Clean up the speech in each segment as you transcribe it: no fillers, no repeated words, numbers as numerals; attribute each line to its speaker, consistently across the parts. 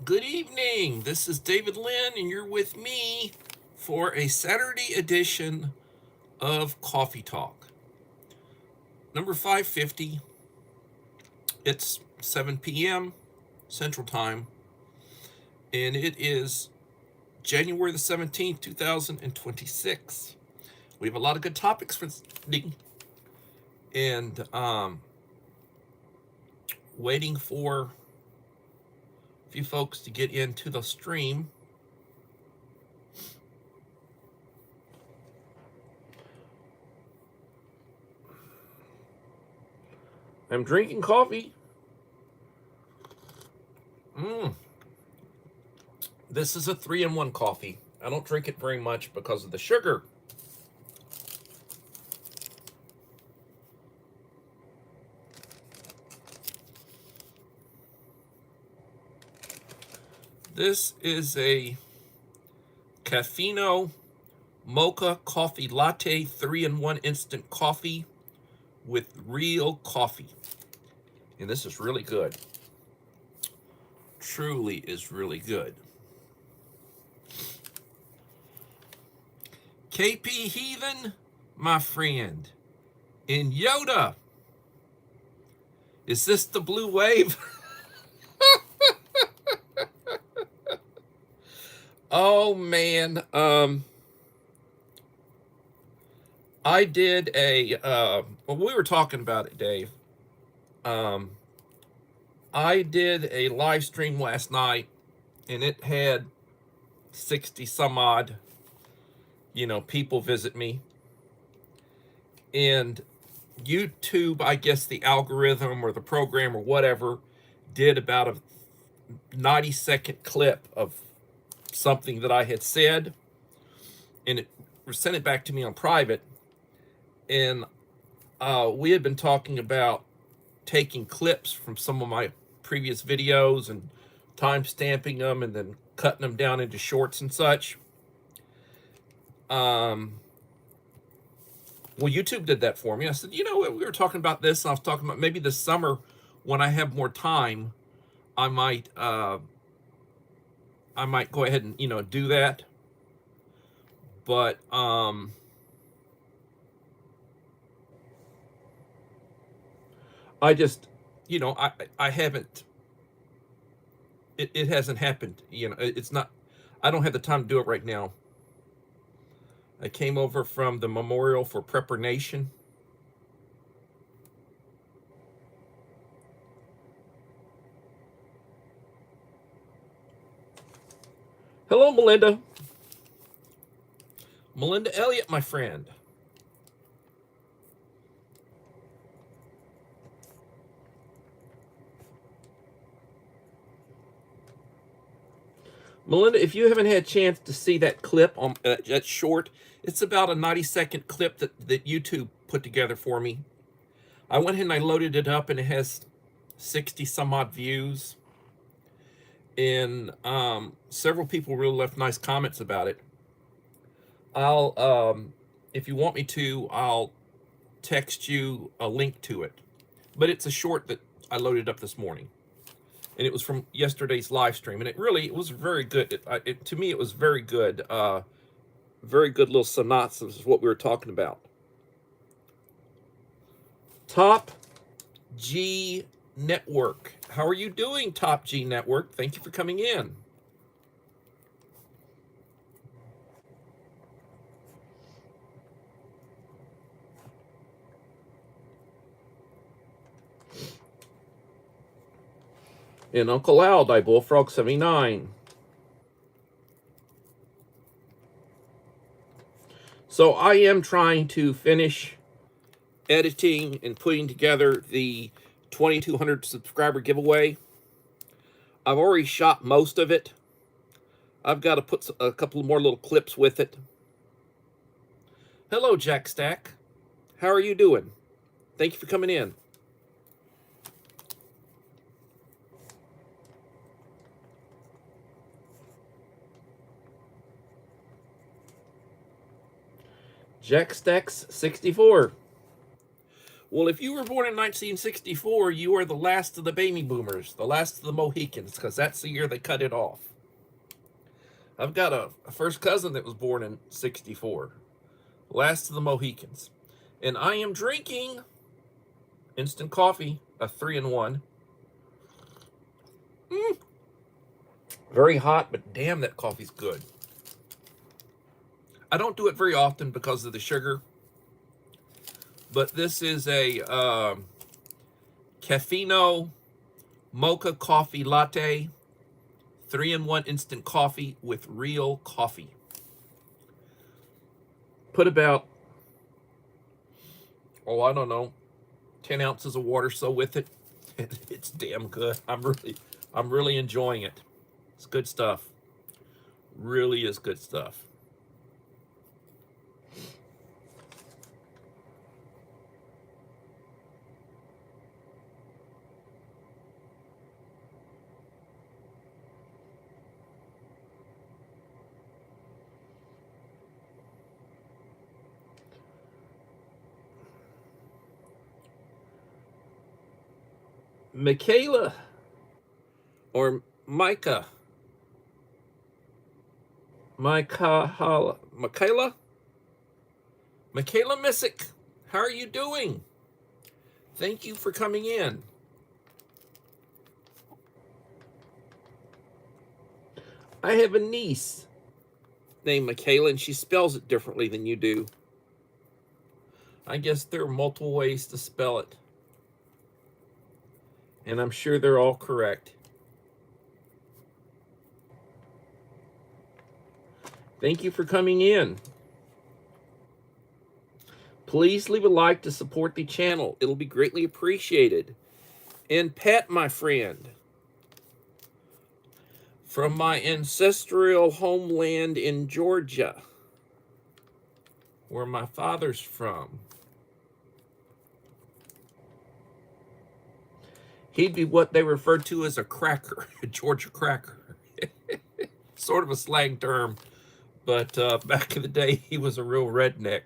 Speaker 1: Good evening. This is David Lynn, and you're with me for a Saturday edition of Coffee Talk. Number 550. It's 7 p.m. Central Time, and it is January the 17th, 2026. We have a lot of good topics for today, and waiting for a few folks to get into the stream. I'm drinking coffee. This is a 3-in-1 coffee. I don't drink it very much because of the sugar. This is a Caffeino Mocha Coffee Latte 3-in-1 instant coffee with real coffee. And this is really good. Truly is really good. KP Heathen, my friend. In Yoda. Is this the blue wave? Oh man, I did a well, we were talking about it, Dave. I did a live stream last night, and it had 60 some odd, people visit me. And YouTube, I guess the algorithm or the program or whatever, did about a 90-second clip of something that I had said, and it sent it back to me on private. And we had been talking about taking clips from some of my previous videos and time stamping them and then cutting them down into shorts and such. Well, YouTube did that for me. I said, we were talking about this, and I was talking about maybe this summer when I have more time, I might go ahead and, do that. But, I just, I haven't, it hasn't happened. It's not, I don't have the time to do it right now. I came over from the Memorial for Prepper Nation. Hello, Melinda. Melinda Elliott, my friend. Melinda, if you haven't had a chance to see that clip on that short, it's about a 90-second clip that YouTube put together for me. I went ahead and I loaded it up, and it has 60 some odd views. And several people really left nice comments about it. I'll, if you want me to, I'll text you a link to it. But it's a short that I loaded up this morning. And it was from yesterday's live stream. And it was very good. To me, it was very good. Very good little synopsis of what we were talking about. Top G Network. How are you doing, Top G Network? Thank you for coming in. And Uncle Al, Die Bullfrog 79. So I am trying to finish editing and putting together the 2,200 subscriber giveaway. I've already shot most of it. I've got to put a couple more little clips with it. Hello, Jack Stack. How are you doing? Thank you for coming in. Jack Stacks 64. Well, if you were born in 1964, you are the last of the baby boomers, the last of the Mohicans, because that's the year they cut it off. I've got a first cousin that was born in 64, last of the Mohicans. And I am drinking instant coffee, a 3-in-1. Very hot, but damn, that coffee's good. I don't do it very often because of the sugar, but this is a caffeino mocha coffee latte, 3-in-1 instant coffee with real coffee. Put about, I don't know, 10 ounces of water so with it. It's damn good. I'm really enjoying it. It's good stuff. Really is good stuff. Michaela or Micah. Michaela Missick, how are you doing? Thank you for coming in. I have a niece named Michaela, and she spells it differently than you do. I guess there are multiple ways to spell it, and I'm sure they're all correct. Thank you for coming in. Please leave a like to support the channel. It'll be greatly appreciated. And Pat, my friend, from my ancestral homeland in Georgia, where my father's from. He'd be what they refer to as a cracker, a Georgia cracker. Sort of a slang term, but back in the day, he was a real redneck.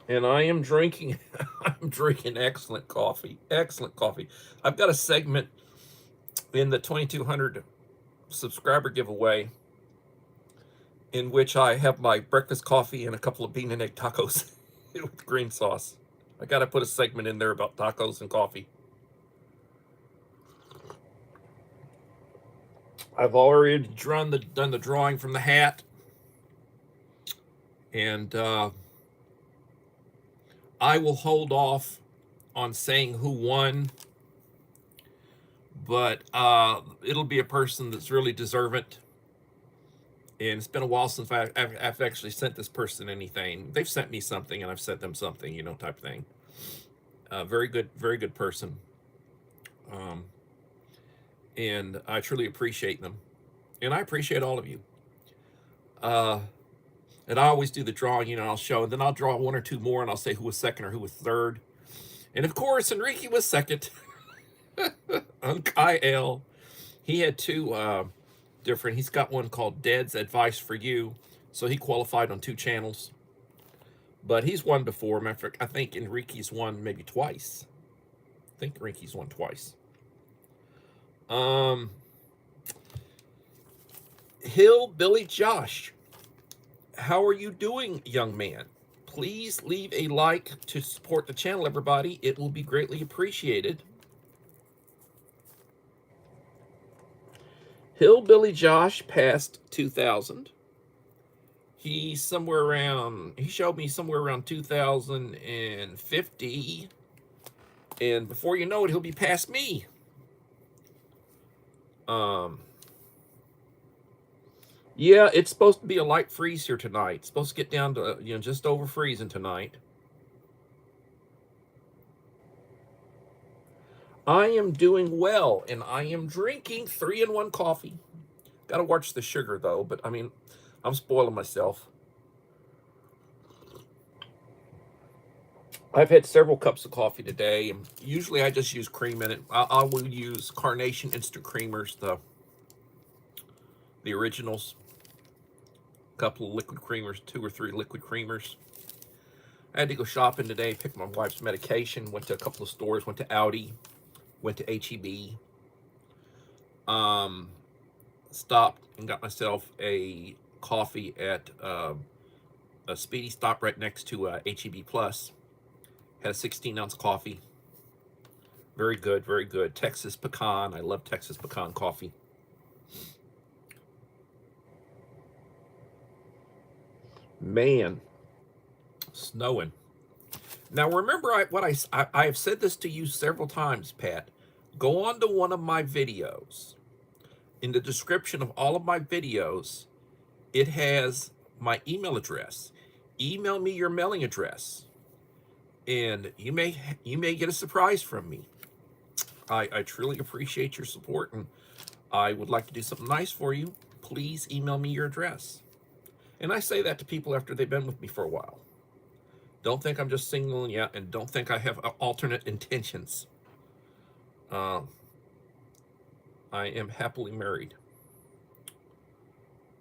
Speaker 1: And I am drinking, I'm drinking excellent coffee. Excellent coffee. I've got a segment in the 2200 subscriber giveaway in which I have my breakfast coffee and a couple of bean and egg tacos with green sauce. I got to put a segment in there about tacos and coffee. I've already done the drawing from the hat, and I will hold off on saying who won, but it'll be a person that's really deserving. And it's been a while since I've actually sent this person anything. They've sent me something, and I've sent them something, type of thing. Very good person. And I truly appreciate them. And I appreciate all of you. And I always do the drawing, I'll show, and then I'll draw one or two more, and I'll say who was second or who was third. And of course, Enrique was second. Kyle, he had two different. He's got one called Dad's Advice for You, so he qualified on 2 channels. But he's won before. Matter of fact, I think Enrique's won maybe twice. I think Enrique's won twice. Hillbilly Josh, how are you doing, young man? Please leave a like to support the channel, everybody. It will be greatly appreciated. Hillbilly Josh passed 2,000. He showed me somewhere around 2,050. And before you know it, he'll be past me. Yeah, it's supposed to be a light freeze here tonight. It's supposed to get down to, just over freezing tonight. I am doing well, and I am drinking 3-in-1 coffee. Got to watch the sugar, though, but, I'm spoiling myself. I've had several cups of coffee today, and usually I just use cream in it. I will use Carnation Instant Creamers, the originals. A couple of liquid creamers, 2 or 3 liquid creamers. I had to go shopping today, pick my wife's medication, went to a couple of stores, went to Audi, went to HEB, stopped and got myself a coffee at a Speedy Stop right next to HEB Plus. Had a 16-ounce coffee. Very good, very good. Texas pecan. I love Texas pecan coffee. Man, snowing. Now remember, I have said this to you several times, Pat. Go on to one of my videos. In the description of all of my videos, it has my email address. Email me your mailing address, and you may get a surprise from me. I truly appreciate your support, and I would like to do something nice for you. Please email me your address. And I say that to people after they've been with me for a while. Don't think I'm just singling you out, and don't think I have alternate intentions. I am happily married.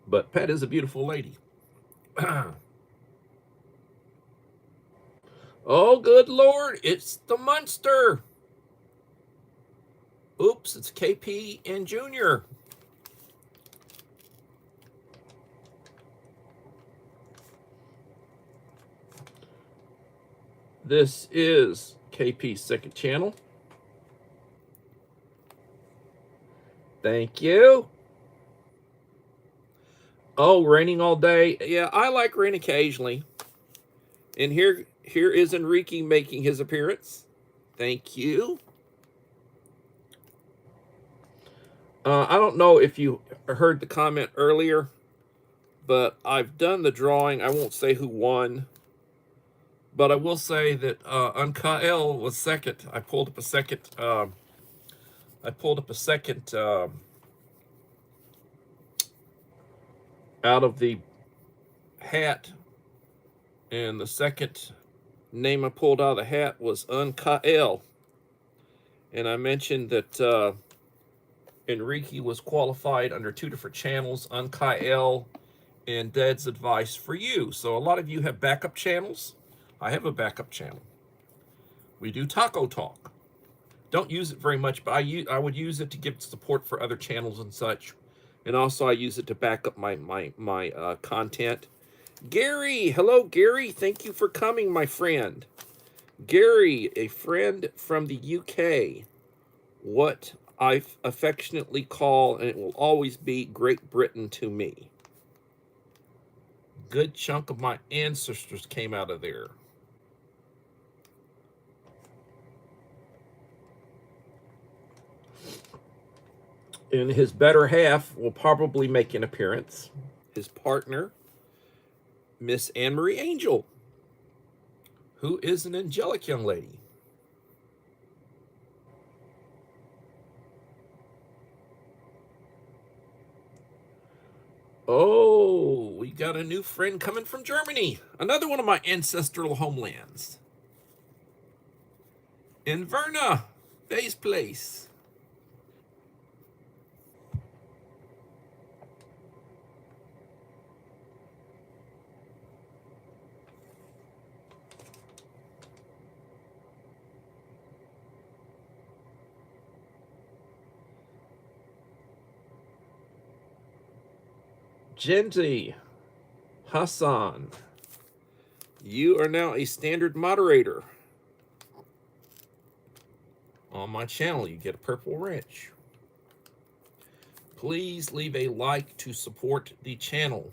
Speaker 1: But Pat is a beautiful lady. Oh, good Lord, it's the Munster. Oops, it's KP and Junior. This is KP's second channel. Thank you. Oh, raining all day. Yeah, I like rain occasionally. And here is Enrique making his appearance. Thank you. I don't know if you heard the comment earlier, but I've done the drawing. I won't say who won, but I will say that Unkael was second. I pulled up a second. Out of the hat, and the second name I pulled out of the hat was Unkael. And I mentioned that Enrique was qualified under 2 different channels, Unkael and Dad's Advice for You. So a lot of you have backup channels. I have a backup channel. We do Taco Talk. Don't use it very much, but I would use it to give support for other channels and such. And also I use it to back up my content. Gary, hello Gary. Thank you for coming, my friend. Gary, a friend from the UK. What I affectionately call, and it will always be, Great Britain to me. Good chunk of my ancestors came out of there. And his better half will probably make an appearance. His partner, Miss Anne-Marie Angel, who is an angelic young lady. Oh, we got a new friend coming from Germany. Another one of my ancestral homelands. In Verna, base place. Genty, Hassan, you are now a standard moderator on my channel. You get a purple wrench. Please leave a like to support the channel.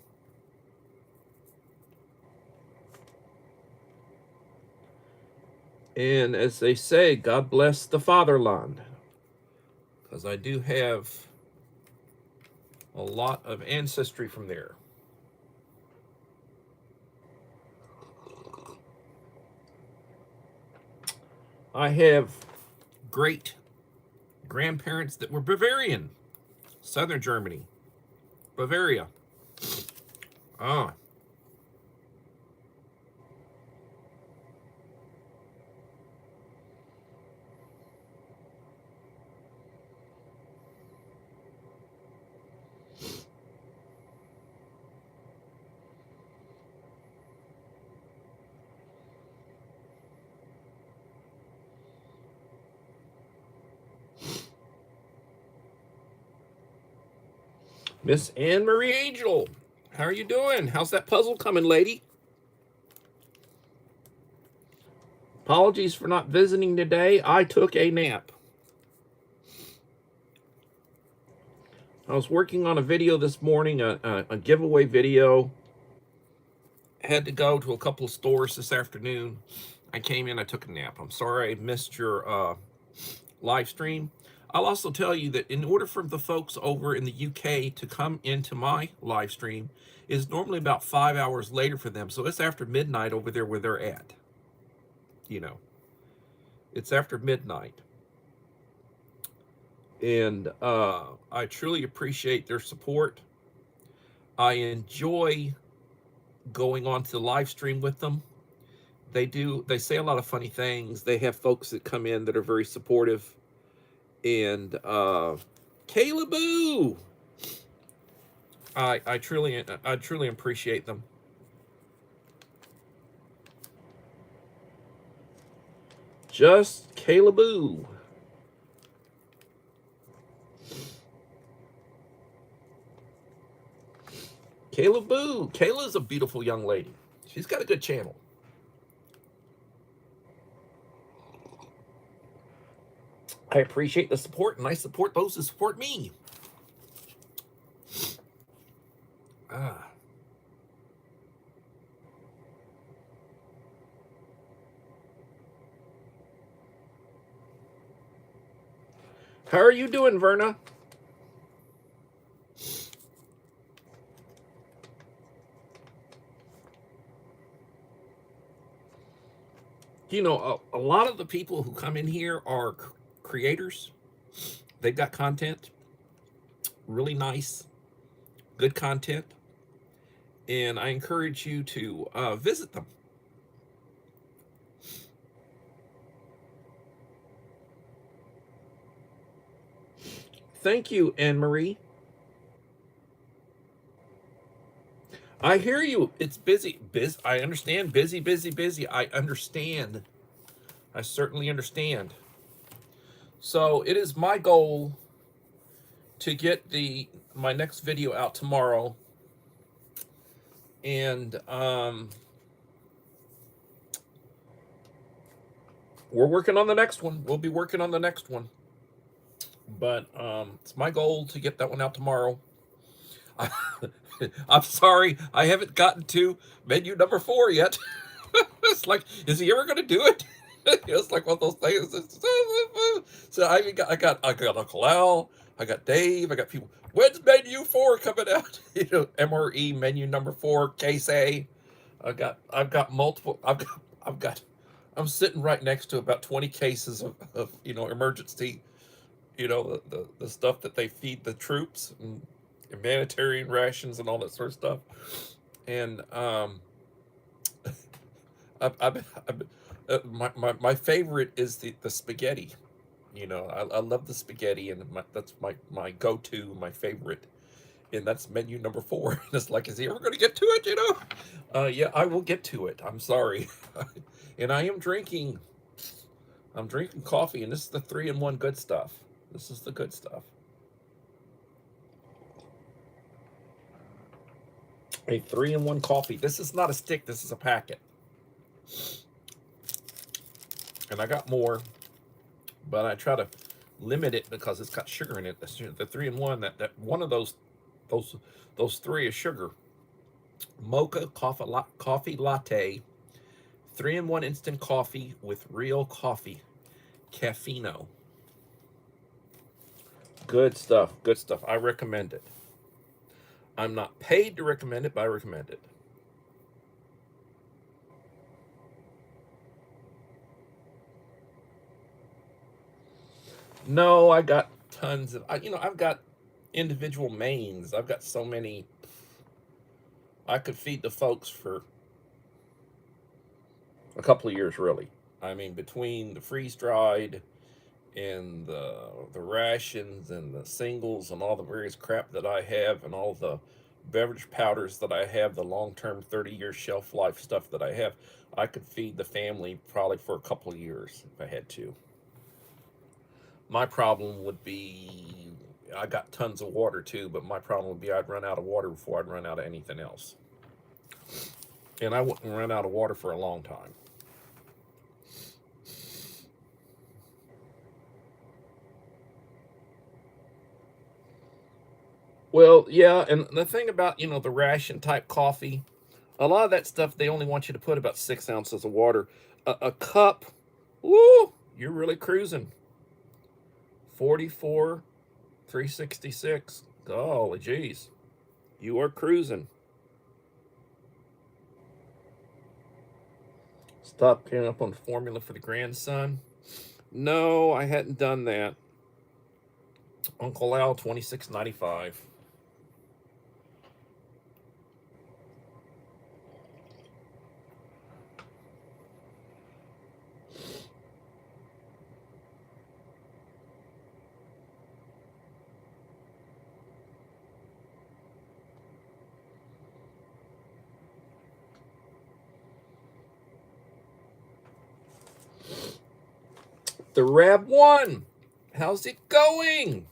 Speaker 1: And as they say, God bless the fatherland, because I do have a lot of ancestry from there. I have great grandparents that were Bavarian, southern Germany, Bavaria. Miss Anne Marie Angel, how are you doing? How's that puzzle coming, lady? Apologies for not visiting today. I took a nap. I was working on a video this morning, a giveaway video. Had to go to a couple of stores this afternoon. I came in, I took a nap. I'm sorry I missed your live stream. I'll also tell you that in order for the folks over in the UK to come into my live stream, is normally about 5 hours later for them. So it's after midnight over there where they're at. You know, it's after midnight. And I truly appreciate their support. I enjoy going on to the live stream with them. They say a lot of funny things. They have folks that come in that are very supportive. And Kayla Boo, I truly appreciate them. Just Kayla Boo. Kayla Boo. Kayla's a beautiful young lady. She's got a good channel. I appreciate the support, and I support those who support me. How are you doing, Verna? You know, a lot of the people who come in here are creators. They've got content, really nice, good content, and I encourage you to visit them. Thank you, Anne-Marie. I hear you. It's busy. I understand. Busy, busy, busy. I understand. I certainly understand. So it is my goal to get my next video out tomorrow. And we're working on the next one. We'll be working on the next one. But it's my goal to get that one out tomorrow. I'm sorry, I haven't gotten to menu number 4 yet. It's like, is he ever going to do it? It's like one of those things. So I got Uncle Al, I got Dave, I got people. When's menu 4 coming out? You know, MRE menu number 4, case A. I've got multiple. I'm sitting right next to about 20 cases of emergency, the stuff that they feed the troops and humanitarian rations and all that sort of stuff. And my favorite is the spaghetti. I love the spaghetti, and that's my go-to, my favorite, and that's menu number 4. And it's like, is he ever going to get to it? Yeah, I will get to it. I'm sorry. And I am drinking. I'm drinking coffee, and this is the 3-in-1 good stuff. This is the good stuff. A 3-in-1 coffee. This is not a stick. This is a packet. And I got more, but I try to limit it because it's got sugar in it. The 3-in-1, that one of those 3 is sugar. Mocha coffee latte, 3-in-1 instant coffee with real coffee, caffeino. Good stuff. Good stuff. I recommend it. I'm not paid to recommend it, but I recommend it. No, I got tons of, I've got individual mains. I've got so many. I could feed the folks for a couple of years, really. I mean, between the freeze-dried and the rations and the singles and all the various crap that I have and all the beverage powders that I have, the long-term 30-year shelf life stuff that I have, I could feed the family probably for a couple of years if I had to. My problem would be I got tons of water too, but my problem would be I'd run out of water before I'd run out of anything else. And I wouldn't run out of water for a long time. Well, yeah, and the thing about, the ration type coffee, a lot of that stuff, they only want you to put about 6 ounces of water. A cup, woo, you're really cruising. 44, 366. Golly geez. You are cruising. Stop paying up on formula for the grandson. No, I hadn't done that. Uncle Al, 26.95. The Rab 1. How's it going?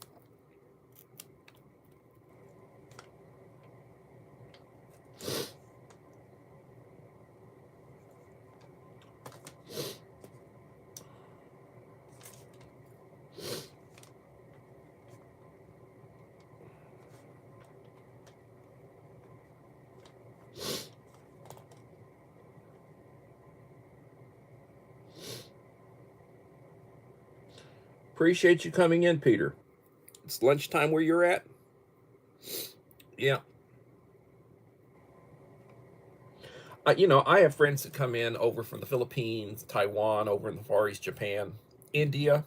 Speaker 1: Appreciate you coming in, Peter. It's lunchtime where you're at? Yeah. I have friends that come in over from the Philippines, Taiwan, over in the Far East, Japan, India.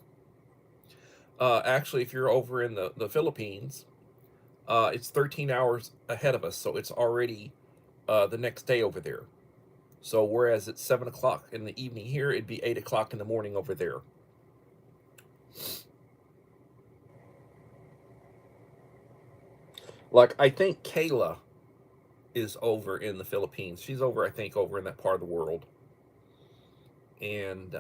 Speaker 1: Actually, if you're over in the Philippines, it's 13 hours ahead of us, so it's already the next day over there. So whereas it's 7 o'clock in the evening here, it'd be 8 o'clock in the morning over there. Like, I think Kayla is over in the Philippines. She's over, I think, over in that part of the world. And,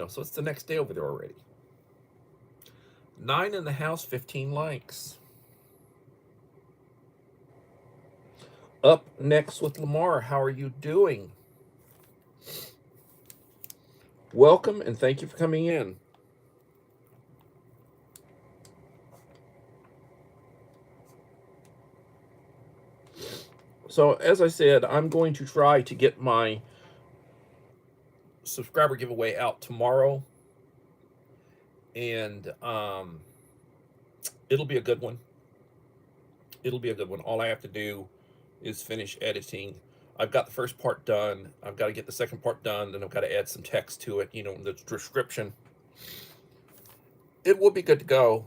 Speaker 1: so it's the next day over there already. 9 in the house, 15 likes. Up next with Lamar. How are you doing? Welcome and thank you for coming in. So, as I said, I'm going to try to get my subscriber giveaway out tomorrow. And it'll be a good one. It'll be a good one. All I have to do is finish editing. I've got the first part done. I've got to get the second part done. Then I've got to add some text to it, the description. It will be good to go.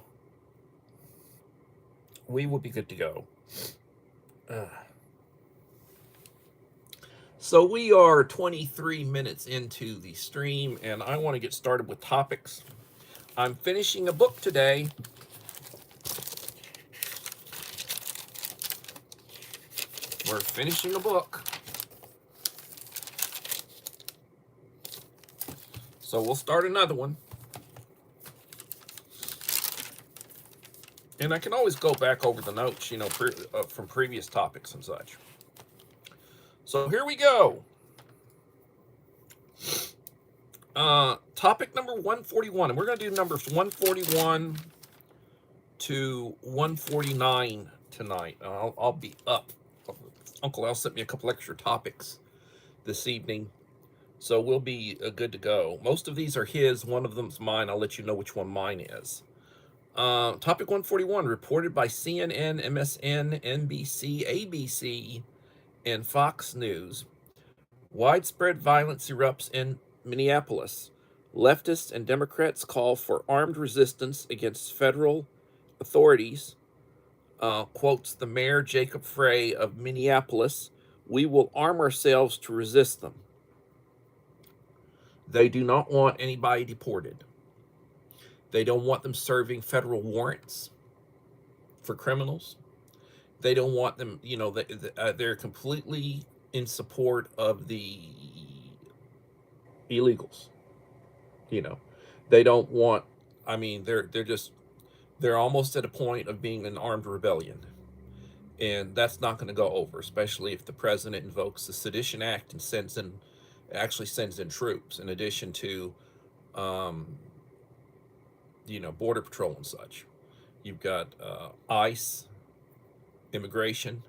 Speaker 1: We will be good to go. So we are 23 minutes into the stream, and I want to get started with topics. I'm finishing a book today. We're finishing a book. So we'll start another one. And I can always go back over the notes, from previous topics and such. So here we go. Topic number 141. And we're going to do numbers 141 to 149 tonight. I'll be up. Uncle Al sent me a couple extra topics this evening. So we'll be good to go. Most of these are his. One of them's mine. I'll let you know which one mine is. Topic 141, reported by CNN, MSN, NBC, ABC, and Fox News. Widespread violence erupts in Minneapolis. Leftists and Democrats call for armed resistance against federal authorities. Quotes the mayor, Jacob Frey of Minneapolis, "We will arm ourselves to resist them." They do not want anybody deported. They don't want them serving federal warrants for criminals. They don't want them, they're completely in support of the illegals. They don't want, they're just they're almost at a point of being an armed rebellion. And that's not going to go over, especially if the president invokes the Sedition Act and actually sends in troops in addition to, um, Border Patrol and such. You've got ICE, immigration,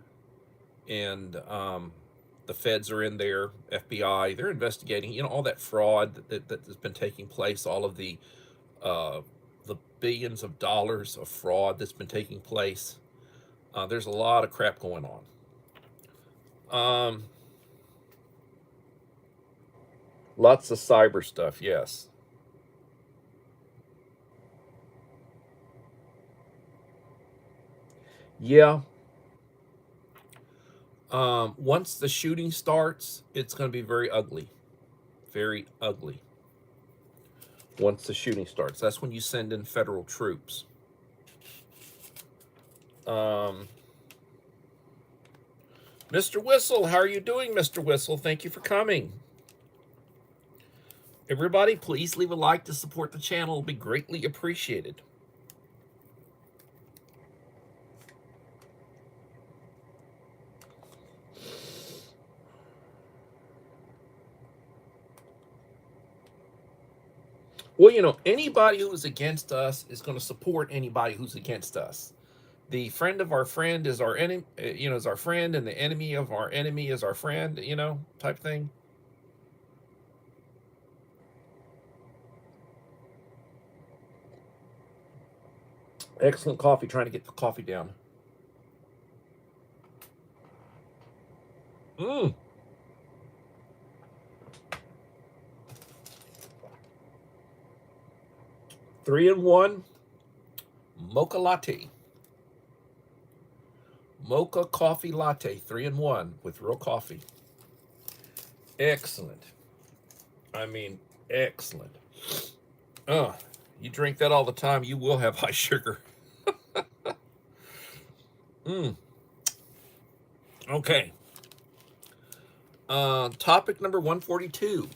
Speaker 1: and the feds are in there, FBI. They're investigating, all that fraud that has been taking place, all of the billions of dollars of fraud that's been taking place. There's a lot of crap going on. Lots of cyber stuff, yes. Yeah. Once the shooting starts, it's going to be very ugly. Very ugly. Once the shooting starts, that's when you send in federal troops. Mr. Whistle, how are you doing, Mr. Whistle? Thank you for coming. Everybody, please leave a like to support the channel. It'll be greatly appreciated. Well, anybody who's against us is going to support anybody who's against us. The friend of our friend is our enemy, is our friend, and the enemy of our enemy is our friend, type thing. Excellent coffee, trying to get the coffee down. Mmm. Three in one mocha latte. Mocha coffee latte, 3 in 1 with real coffee. Excellent. I mean, excellent. You drink that all the time, you will have high sugar. Okay. Topic number 142.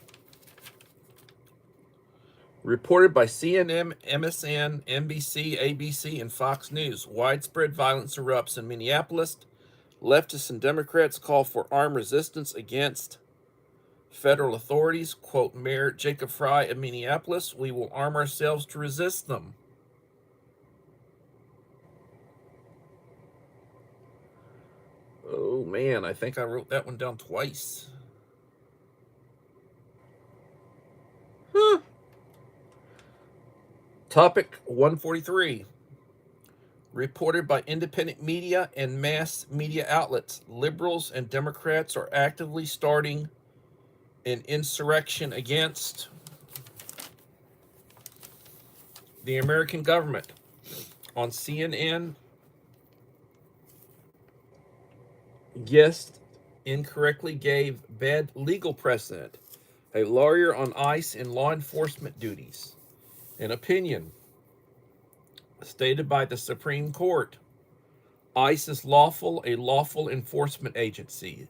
Speaker 1: Reported by CNN, MSN, NBC, ABC, and Fox News, widespread violence erupts in Minneapolis. Leftists and Democrats call for armed resistance against federal authorities. Quote Mayor Jacob Fry of Minneapolis, "We will arm ourselves to resist them." Oh man, I think I wrote that one down twice. Huh. Topic 143. Reported by independent media and mass media outlets, liberals and Democrats are actively starting an insurrection against the American government. On CNN, guest incorrectly gave bad legal precedent. A lawyer on ICE and law enforcement duties. An opinion stated by the Supreme Court. ICE is a lawful enforcement agency.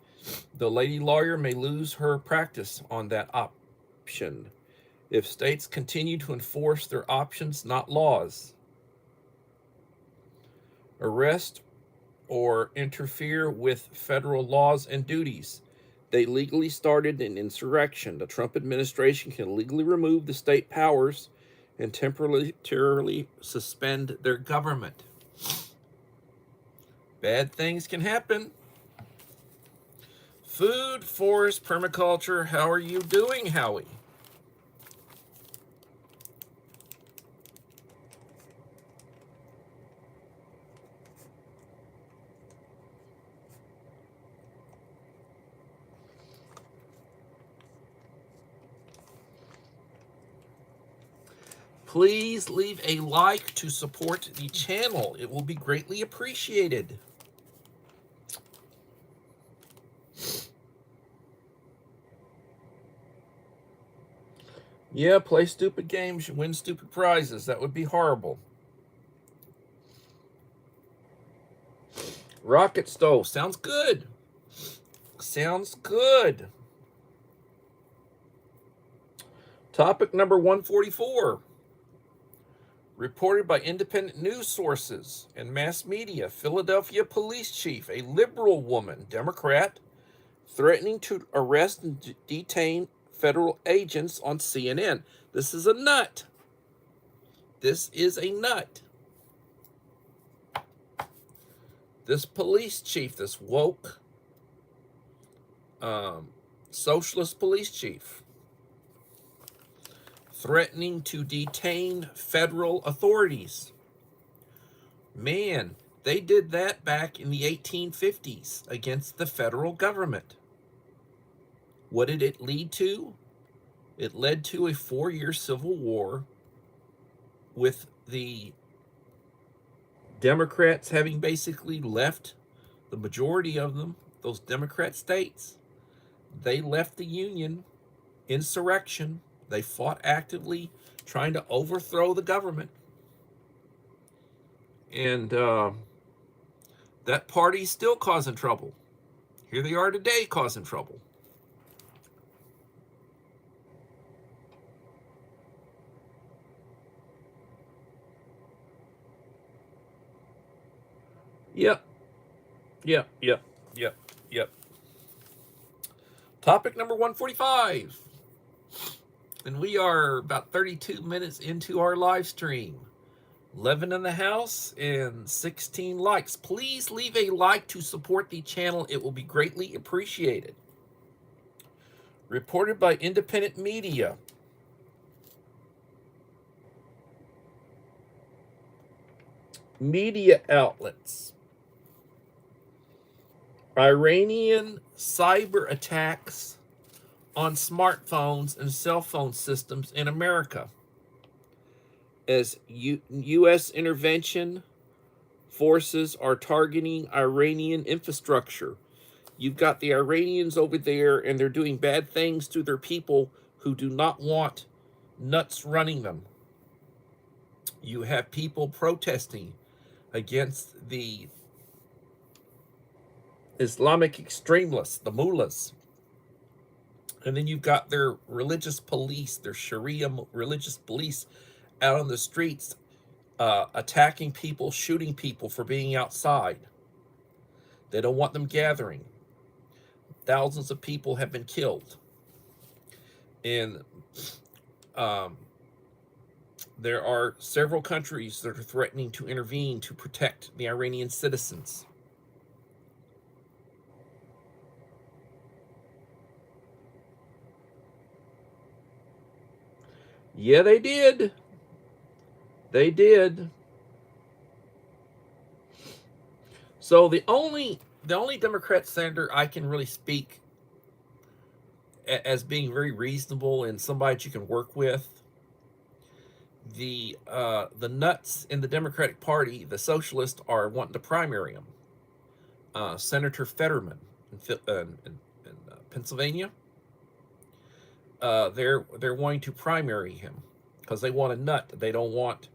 Speaker 1: The lady lawyer may lose her practice on that option if states continue to enforce their options, not laws. Arrest or interfere with federal laws and duties. They legally started an insurrection. The Trump administration can legally remove the state powers and temporarily suspend their government. Bad things can happen. Food, forest, permaculture. How are you doing, Howie? Please leave a like to support the channel. It will be greatly appreciated. Yeah, play stupid games, win stupid prizes. That would be horrible. Rocket stove. Sounds good. Sounds good. Topic number 144. Reported by independent news sources and mass media, Philadelphia police chief, a liberal woman, Democrat, threatening to arrest and detain federal agents on CNN. This is a nut. This is a nut. This police chief, this woke socialist police chief, threatening to detain federal authorities. Man, they did that back in the 1850s against the federal government. What did it lead to? It led to a 4-year civil war with the Democrats having basically left, the majority of them, those Democrat states, they left the Union. Insurrection. They fought actively trying to overthrow the government. And that party's still causing trouble. Here they are today causing trouble. Yep. Topic number 145. And we are about 32 minutes into our live stream. 11 in the house and 16 likes. Please leave a like to support the channel. It will be greatly appreciated. Reported by independent media. Media outlets. Iranian cyber attacks on smartphones and cell phone systems in America. As U.S. intervention forces are targeting Iranian infrastructure. You've got the Iranians over there, and they're doing bad things to their people who do not want nuts running them. You have people protesting against the Islamic extremists, the mullahs. And then you've got their religious police, their Sharia religious police out on the streets, attacking people, shooting people for being outside. They don't want them gathering. Thousands of people have been killed. And there are several countries that are threatening to intervene to protect the Iranian citizens. Yeah, they did. They did. So the only Democrat senator I can really speak as being very reasonable and somebody that you can work with, the nuts in the Democratic Party, the socialists, are wanting to primary him. Senator Fetterman in Pennsylvania. They're wanting to primary him because they want a nut. They don't want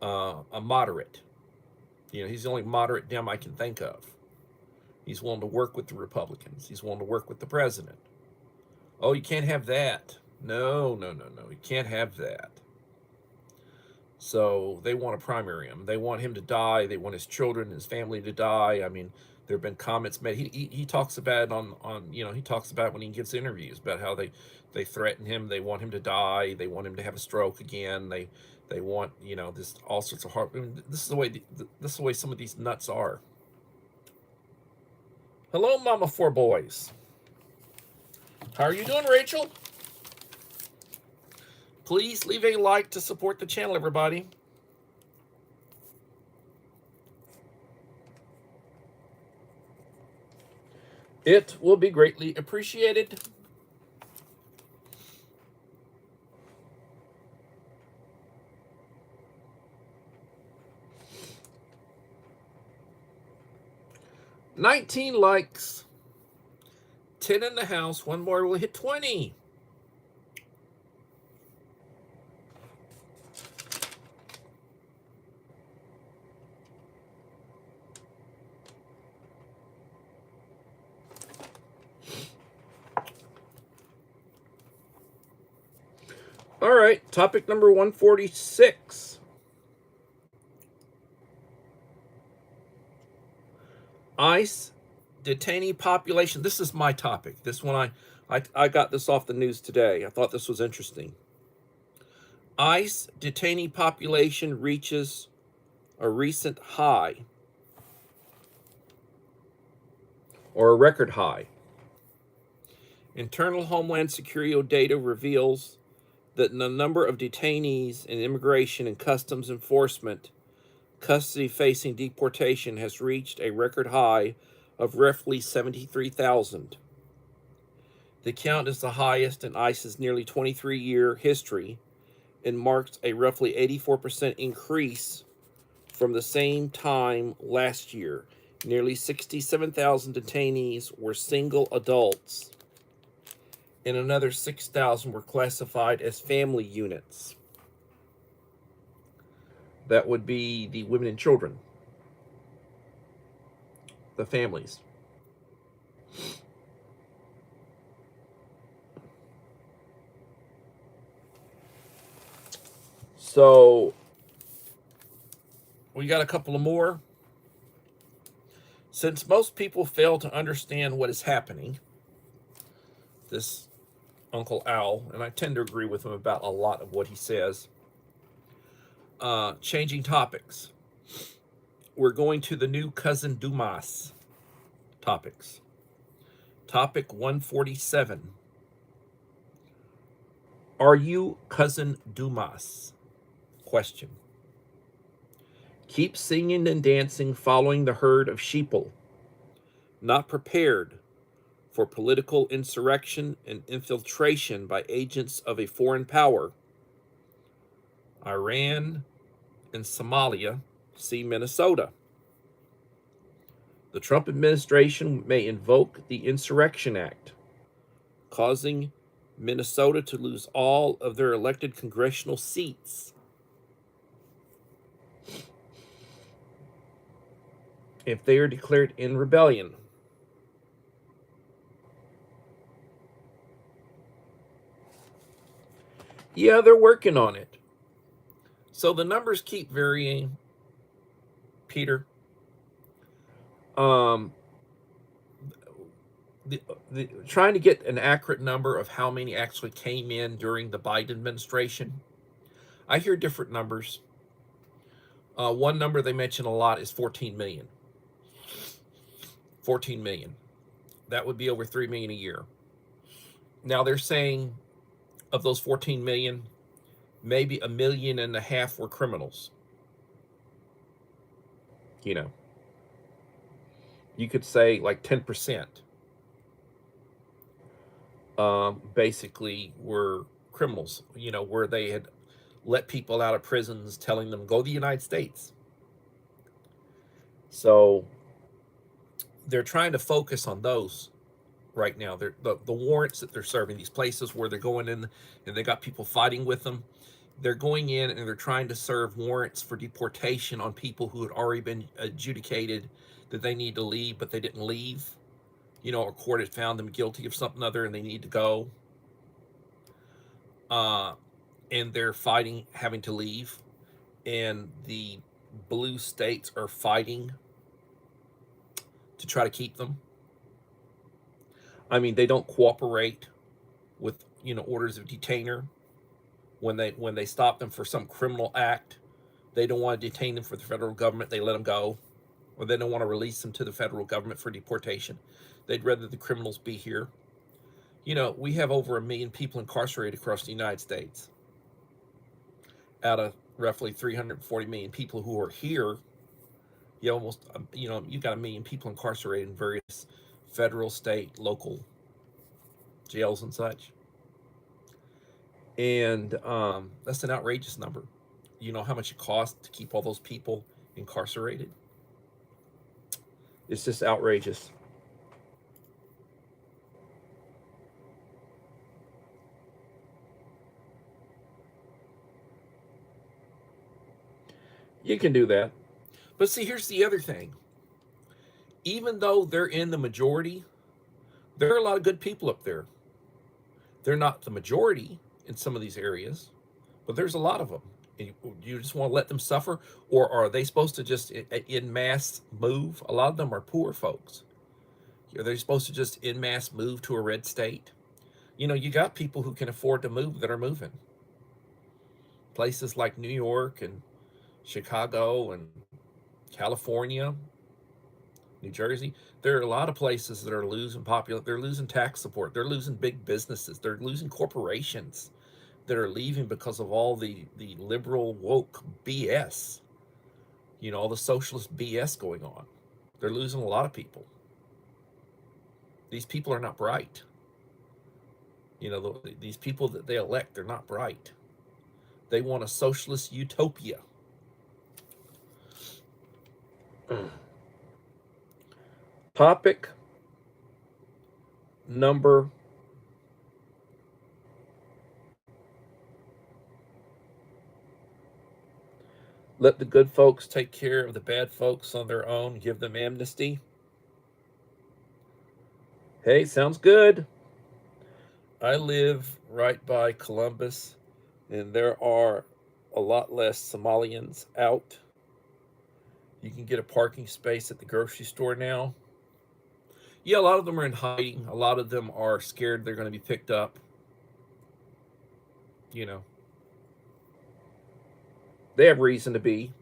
Speaker 1: a moderate. You know, he's the only moderate Dem I can think of. He's willing to work with the Republicans. He's willing to work with the president. Oh, you can't have that. No. You can't have that. So they want to primary him. They want him to die. They want his children and his family to die. I mean, there have been comments made. He talks about it on he talks about it when he gives interviews about how they threaten him. They want him to die. They want him to have a stroke again. They want this all sorts of hard. I mean, this is the way some of these nuts are. Hello, Mama Four Boys. How are you doing, Rachel? Please leave a like to support the channel, everybody. It will be greatly appreciated. $19 likes, 10 in the house. One more will hit 20. All right, topic number 146. ICE detainee population. This is my topic. This one I got this off the news today. I thought this was interesting. ICE detainee population reaches a recent high, or a record high. Internal Homeland Security data reveals that the number of detainees in immigration and customs enforcement custody facing deportation has reached a record high of roughly 73,000. The count is the highest in ICE's nearly 23-year history and marks a roughly 84% increase from the same time last year. Nearly 67,000 detainees were single adults, and another 6,000 were classified as family units. That would be the women and children, the families. So we got a couple of more. Since most people fail to understand what is happening, this Uncle Al, and I tend to agree with him about a lot of what he says, changing topics. We're going to the new Cousin Dumas topics. Topic 147. Are you Cousin Dumas? Question. Keep singing and dancing, following the herd of sheeple, not prepared for political insurrection and infiltration by agents of a foreign power. Iran and Somalia, see Minnesota. The Trump administration may invoke the Insurrection Act, causing Minnesota to lose all of their elected congressional seats. If they are declared in rebellion. Yeah, they're working on it. So the numbers keep varying, Peter. Trying to get an accurate number of how many actually came in during the Biden administration. I hear different numbers. One number they mention a lot is 14 million. 14 million. That would be over 3 million a year. Now they're saying of those 14 million, maybe 1.5 million were criminals. You know, you could say like 10% basically were criminals, you know, where they had let people out of prisons telling them go to the United States. So they're trying to focus on those right now. They're, the warrants that they're serving, these places where they're going in and they got people fighting with them, they're going in and they're trying to serve warrants for deportation on people who had already been adjudicated that they need to leave, but they didn't leave. You know, a court had found them guilty of something other and they need to go. And they're fighting, having to leave. And the blue states are fighting to try to keep them. I mean, they don't cooperate with, you know, orders of detainer. When they stop them for some criminal act, they don't want to detain them for the federal government. They let them go, or they don't want to release them to the federal government for deportation. They'd rather the criminals be here. You know, we have over 1 million people incarcerated across the United States. Out of roughly 340 million people who are here, you almost, you know, you got 1 million people incarcerated in various federal, state, local jails and such. And that's an outrageous number. You know how much it costs to keep all those people incarcerated? It's just outrageous. You can do that. But see, here's the other thing. Even though they're in the majority, there are a lot of good people up there. They're not the majority in some of these areas, but there's a lot of them. You just want to let them suffer? Or are they supposed to just in mass move? A lot of them are poor folks. Are they supposed to just in mass move to a red state? You got people who can afford to move that are moving. Places like New York and Chicago and California, New Jersey. There are a lot of places that are losing they're losing tax support. They're losing big businesses. They're losing corporations that are leaving because of all the liberal woke BS. All the socialist BS going on. They're losing a lot of people. These people are not bright. These people that they elect, they're not bright. They want a socialist utopia. Topic number 'Let the good folks take care of the bad folks on their own. Give them amnesty.' Hey, sounds good. I live right by Columbus, and there are a lot less Somalians out. You can get a parking space at the grocery store now. Yeah, a lot of them are in hiding. A lot of them are scared they're going to be picked up. They have reason to be.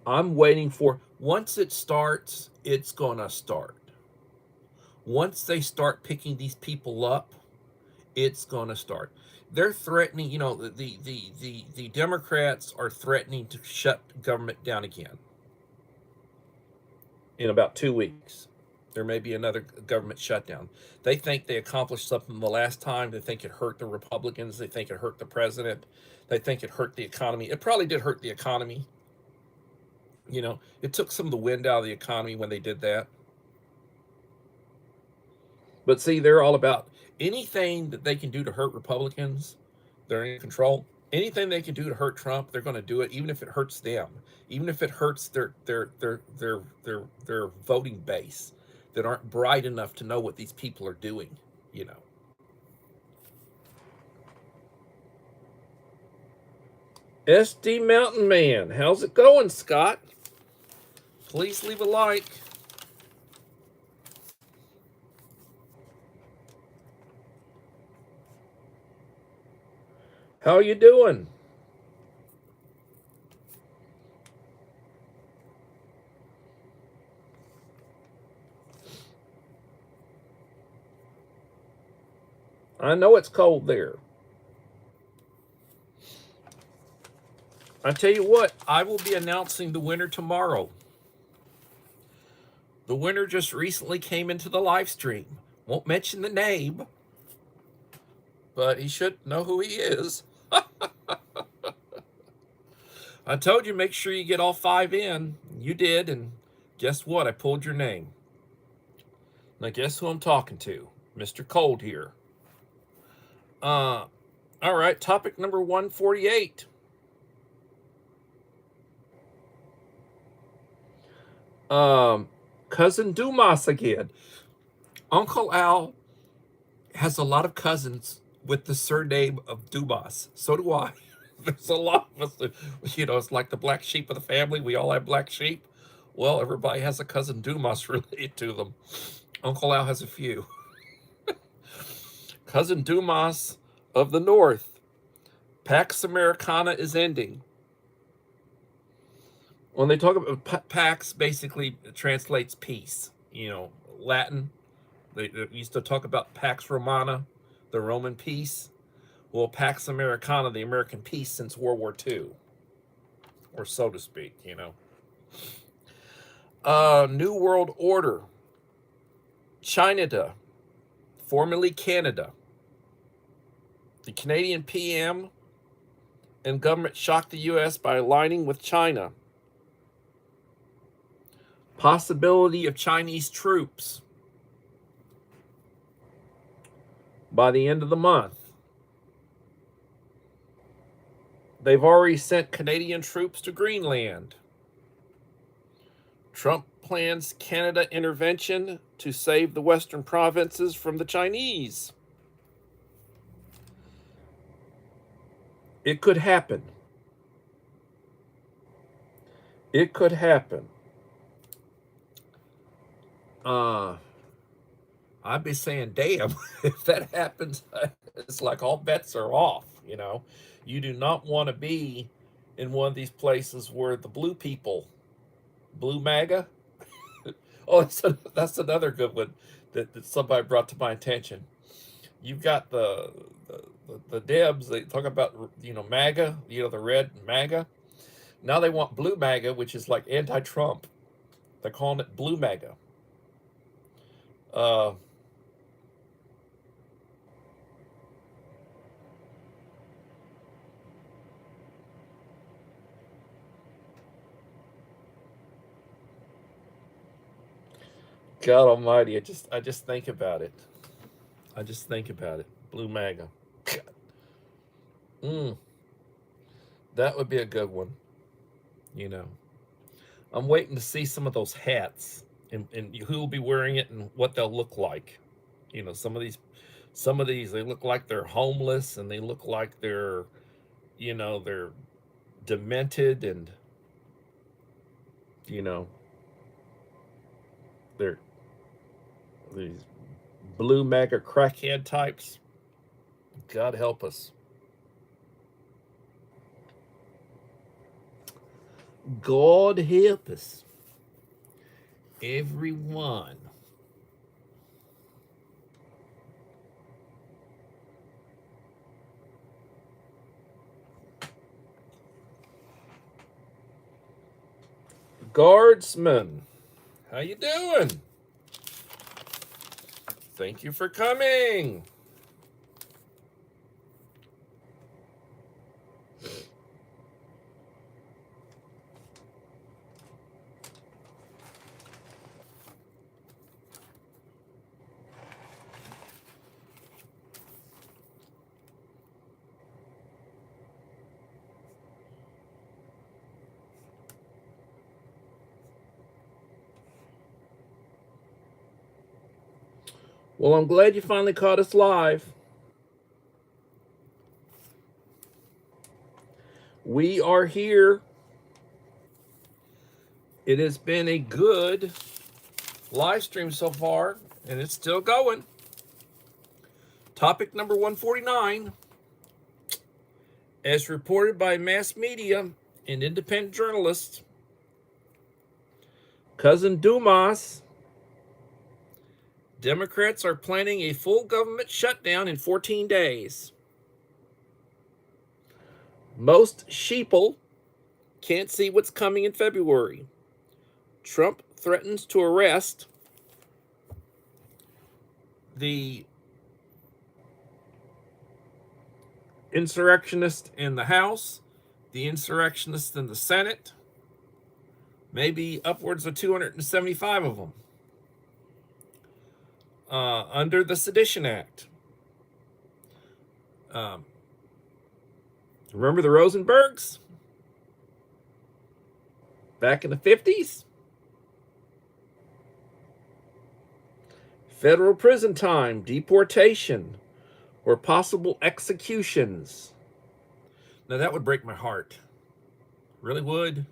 Speaker 1: I'm waiting for, once it starts, it's going to start. Once they start picking these people up, it's going to start. They're threatening, the Democrats are threatening to shut government down again. In about 2 weeks, there may be another government shutdown. They think they accomplished something the last time. They think it hurt the Republicans. They think it hurt the president. They think it hurt the economy. It probably did hurt the economy. It took some of the wind out of the economy when they did that. But see, they're all about anything that they can do to hurt Republicans. They're in control. Anything they can do to hurt Trump, they're going to do it, even if it hurts them, even if it hurts their voting base that aren't bright enough to know what these people are doing. SD Mountain Man, how's it going, Scott? Please leave a like. How you doing? I know it's cold there. I tell you what, I will be announcing the winner tomorrow. The winner just recently came into the live stream. Won't mention the name, but he should know who he is. I told you, make sure you get all 5 in. You did, and guess what? I pulled your name. Now guess who I'm talking to? Mr. Cold here. All right, topic number 148. Cousin Dumas again. Uncle Al has a lot of cousins with the surname of Dumas. So do I. There's a lot of us that, it's like the black sheep of the family. We all have black sheep. Well, everybody has a cousin Dumas related to them. Uncle Al has a few. Cousin Dumas of the North. Pax Americana is ending. When they talk about Pax, basically translates peace. Latin. They used to talk about Pax Romana, the Roman peace. Well, Pax Americana, the American peace since World War II, or so to speak. New World Order. China, formerly Canada. The Canadian PM and government shocked the U.S. by aligning with China. Possibility of Chinese troops by the end of the month. They've already sent Canadian troops to Greenland. Trump plans Canada intervention to save the Western provinces from the Chinese. It could happen. It could happen. I'd be saying, damn, if that happens, it's like all bets are off, you know. You do not want to be in one of these places where the blue people, blue MAGA. Oh, that's another good one that somebody brought to my attention. You've got the Debs, they talk about, you know, MAGA, you know, the red MAGA. Now they want blue MAGA, which is like anti-Trump. They're calling it blue MAGA. Uh, God Almighty, I just think about it. I just think about it. Blue MAGA. Mm, that would be a good one. You know, I'm waiting to see some of those hats and who will be wearing it and what they'll look like. You know, some of these they look like they're homeless and they look like they're, you know, they're demented and, you know, they're these blue MAGA crackhead types. God help us. God help us. Everyone. Guardsman, how you doing? Thank you for coming. Well, I'm glad you finally caught us live. We are here. It has been a good live stream so far, and it's still going. Topic number 149. As reported by mass media and independent journalists, Cousin Dumas, Democrats are planning a full government shutdown in 14 days. Most sheeple can't see what's coming in February. Trump threatens to arrest the insurrectionists in the House, the insurrectionists in the Senate, maybe upwards of 275 of them, under the Sedition Act. Remember the Rosenbergs? Back in the 50s? Federal prison time, deportation, or possible executions. Now that would break my heart. Really would.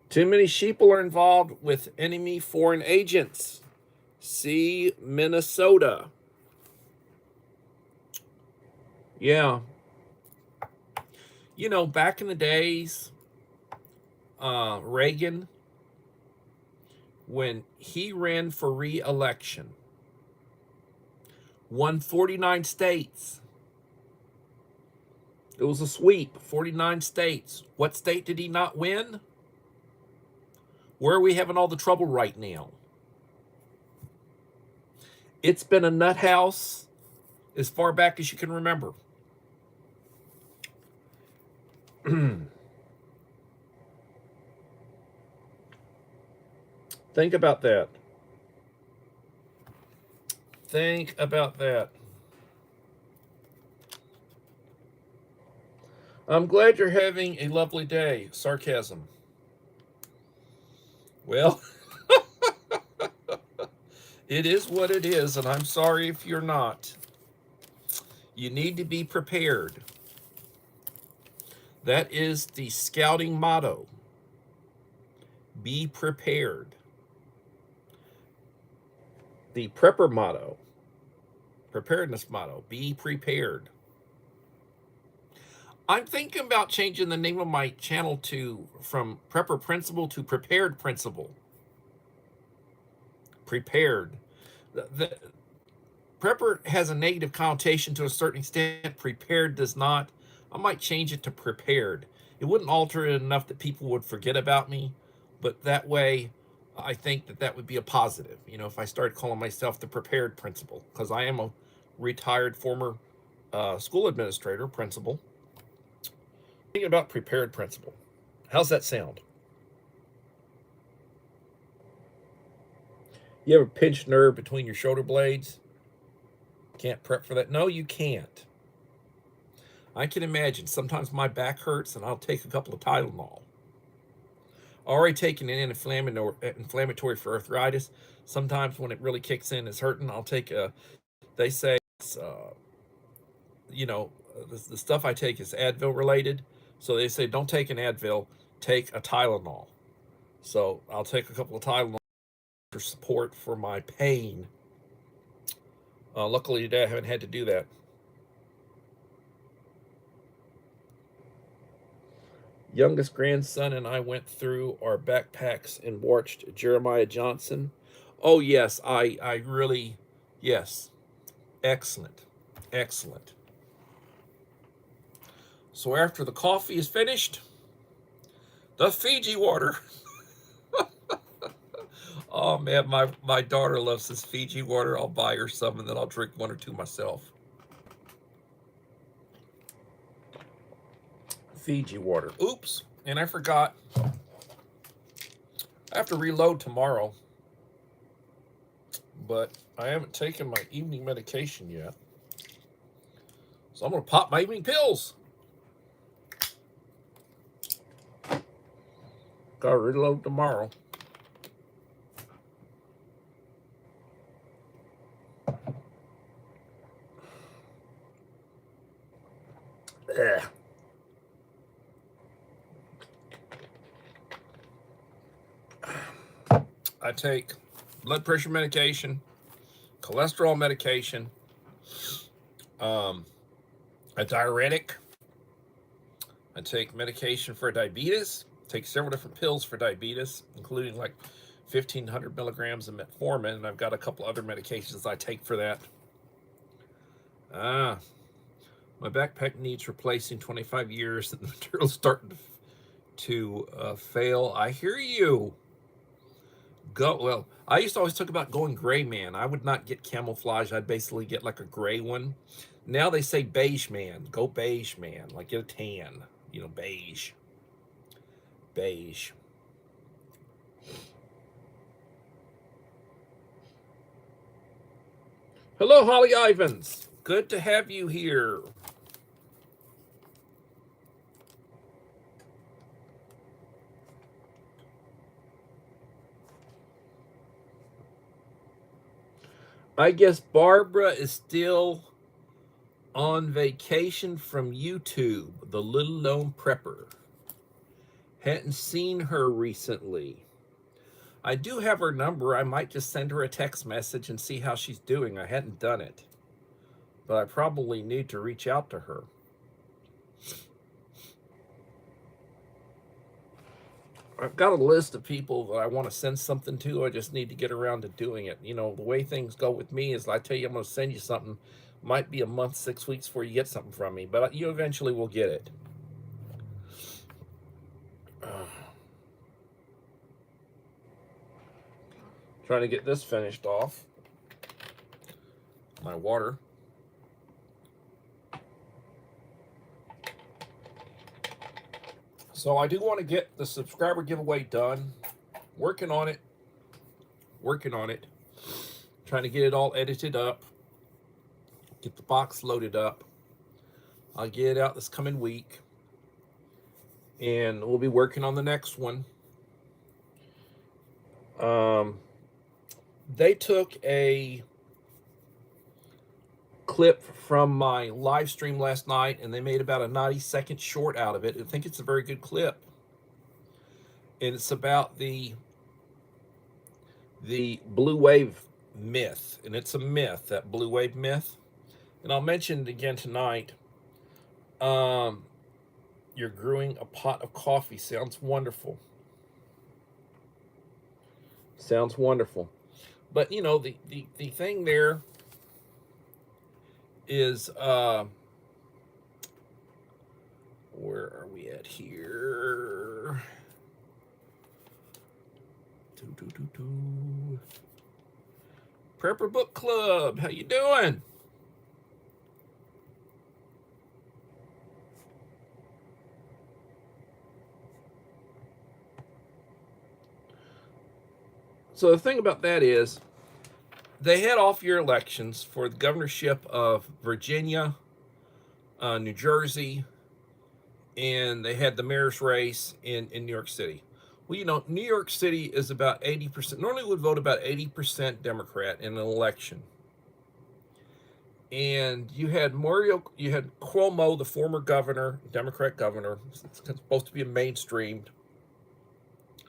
Speaker 1: Too many sheeple are involved with enemy foreign agents. See Minnesota. Yeah. You know, back in the days, Reagan, when he ran for re-election, won 49 states. It was a sweep, 49 states. What state did he not win? Where are we having all the trouble right now? It's been a nut house as far back as you can remember. Think about that. Think about that. I'm glad you're having a lovely day. Sarcasm. Well, it is what it is, and I'm sorry if you're not. You need to be prepared. That is the scouting motto. Be prepared. The prepper motto, preparedness motto, be prepared. I'm thinking about changing the name of my channel from Prepper Principle to Prepared Principle. Prepared. The prepper has a negative connotation to a certain extent. Prepared does not. I might change it to prepared. It wouldn't alter it enough that people would forget about me, but that way I think that would be a positive. You know, if I started calling myself the Prepared Principal, because I am a retired former school administrator principal. Thinking about Prepared Principal. How's that sound? You have a pinched nerve between your shoulder blades? Can't prep for that? No, you can't. I can imagine. Sometimes my back hurts and I'll take a couple of Tylenol. Already taking an inflammatory for arthritis. Sometimes when it really kicks in, it's hurting. I'll take they say, the stuff I take is Advil related. So they say, don't take an Advil, take a Tylenol. So I'll take a couple of Tylenol for support for my pain. Luckily today I haven't had to do that. Youngest grandson and I went through our backpacks and watched Jeremiah Johnson. Oh yes, I really, yes, excellent, excellent. So after the coffee is finished, the Fiji water. Oh man, my daughter loves this Fiji water. I'll buy her some and then I'll drink one or two myself. Fiji water. Oops, and I forgot. I have to reload tomorrow, but I haven't taken my evening medication yet. So I'm going to pop my evening pills. Got to reload tomorrow. Ugh. I take blood pressure medication, cholesterol medication, a diuretic. I take medication for diabetes. Take several different pills for diabetes, including like 1,500 milligrams of metformin, and I've got a couple other medications I take for that. My backpack needs replacing. 25 years and the material's starting to fail. I hear you. Well, I used to always talk about going gray man. I would not get camouflage. I'd basically get like a gray one. Now they say beige man. Go beige man. Like get a tan. You know, beige. Beige. Hello, Holly Ivans. Good to have you here. I guess Barbara is still on vacation from YouTube, the little lone prepper. Hadn't seen her recently. I do have her number. I might just send her a text message and see how she's doing. I hadn't done it, but I probably need to reach out to her. I've got a list of people that I want to send something to. I just need to get around to doing it. You know, the way things go with me is I tell you I'm going to send you something. Might be a month, 6 weeks before you get something from me, but you eventually will get it. Trying to get this finished off. My water. So I do want to get the subscriber giveaway done. Working on it. Trying to get it all edited up. Get the box loaded up. I'll get it out this coming week. And we'll be working on the next one. They took a clip from my live stream last night, and they made about a 90-second short out of it. I think it's a very good clip. And it's about the blue wave myth. And it's a myth, that blue wave myth. And I'll mention it again tonight. You're brewing a pot of coffee. Sounds wonderful. Sounds wonderful. But, you know, the thing there is, where are we at here? Prepper Book Club, how you doing? So the thing about that is, they had off-year elections for the governorship of Virginia, New Jersey, and they had the mayor's race in New York City. Well, you know, New York City is about 80%, normally would vote about 80% Democrat in an election. And you had Cuomo, the former governor, Democrat governor, it's supposed to be mainstreamed.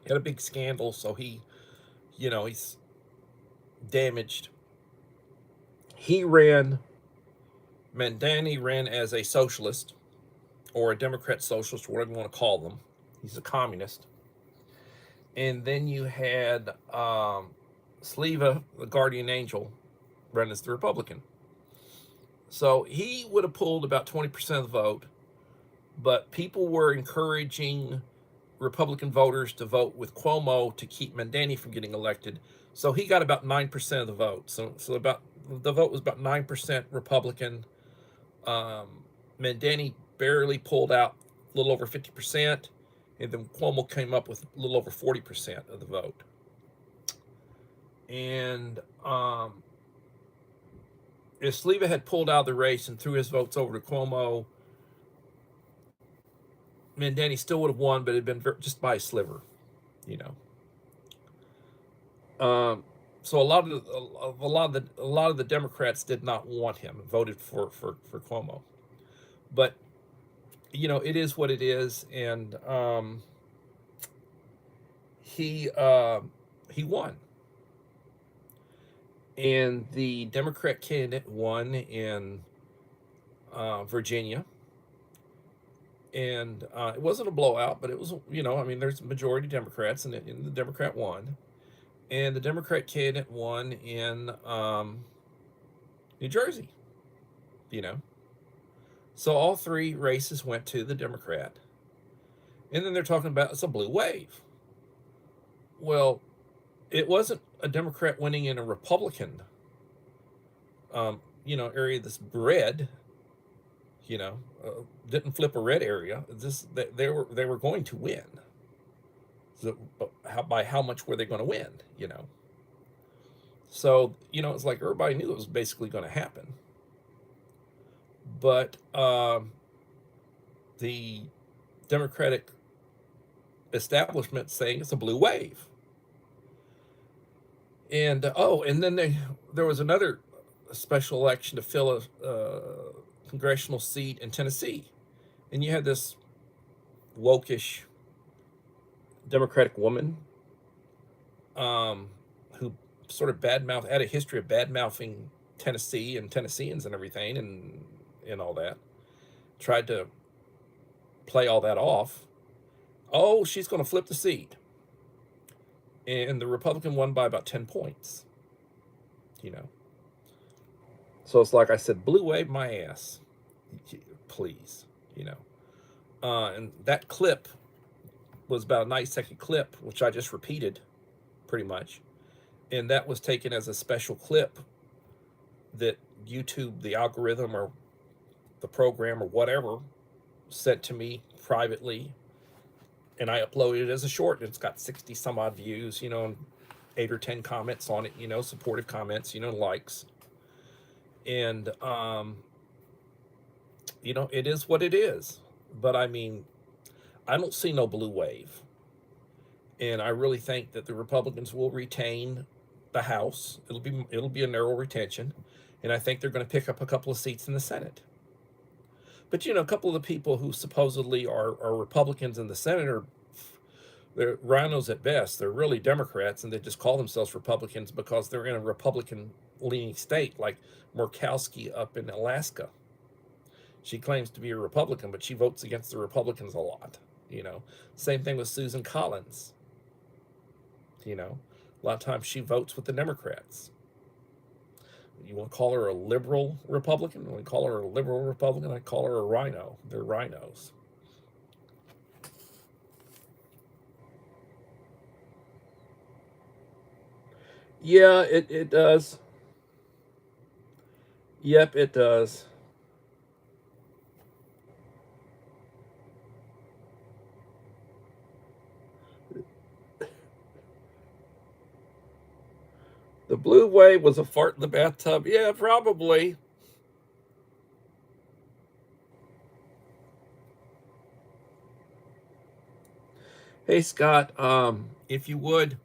Speaker 1: He had a big scandal, so he, you know, he's damaged. He ran, Mandani ran as a socialist, or a Democrat socialist, or whatever you want to call them. He's a communist. And then you had Sleva, the guardian angel, run as the Republican. So he would have pulled about 20% of the vote, but people were encouraging Republican voters to vote with Cuomo to keep Mandani from getting elected. So he got about 9% of the vote. So about the vote was about 9% Republican. Mandani barely pulled out a little over 50%, and then Cuomo came up with a little over 40% of the vote. And if Sleva had pulled out of the race and threw his votes over to Cuomo, Mandani still would have won, but it had been just by a sliver, you know. So a lot of the Democrats did not want him, voted for Cuomo. But you know, it is what it is, and he won. And the Democrat candidate won in Virginia. And it wasn't a blowout, but it was, you know, I mean, there's a majority Democrats, and the Democrat won. And the Democrat candidate won in New Jersey, you know. So all three races went to the Democrat. And then they're talking about it's a blue wave. Well, it wasn't a Democrat winning in a Republican, you know, area that's red. You know, didn't flip a red area. Just they were going to win. So, by how much were they going to win? You know. So you know, it's like everybody knew it was basically going to happen. But the Democratic establishment saying it's a blue wave. And and then there was another special election to fill a congressional seat in Tennessee, and you had this wokish Democratic woman who sort of had a history of bad-mouthing Tennessee and Tennesseans and everything, and all that. Tried to play all that off. Oh, she's going to flip the seat. And the Republican won by about 10 points. You know. So it's like I said, blue wave my ass. Please, you know. And that clip was about a 90-second clip, which I just repeated pretty much. And that was taken as a special clip that YouTube, the algorithm or the program or whatever, sent to me privately. And I uploaded it as a short. It's got 60 some odd views, you know, and 8 or 10 comments on it, you know, supportive comments, you know, likes. And, you know, it is what it is. But I mean, I don't see no blue wave. And I really think that the Republicans will retain the House. It'll be a narrow retention. And I think they're going to pick up a couple of seats in the Senate. But, you know, a couple of the people who supposedly are Republicans in the Senate are they're rhinos at best. They're really Democrats, and they just call themselves Republicans because they're in a Republican-leaning state, like Murkowski up in Alaska. She claims to be a Republican, but she votes against the Republicans a lot. You know, same thing with Susan Collins. You know, a lot of times she votes with the Democrats. You want to call her a liberal Republican? When we call her a liberal Republican, I call her a rhino. They're rhinos. Yeah, it does. Yep, it does. The blue wave was a fart in the bathtub. Yeah, probably. Hey, Scott, if you would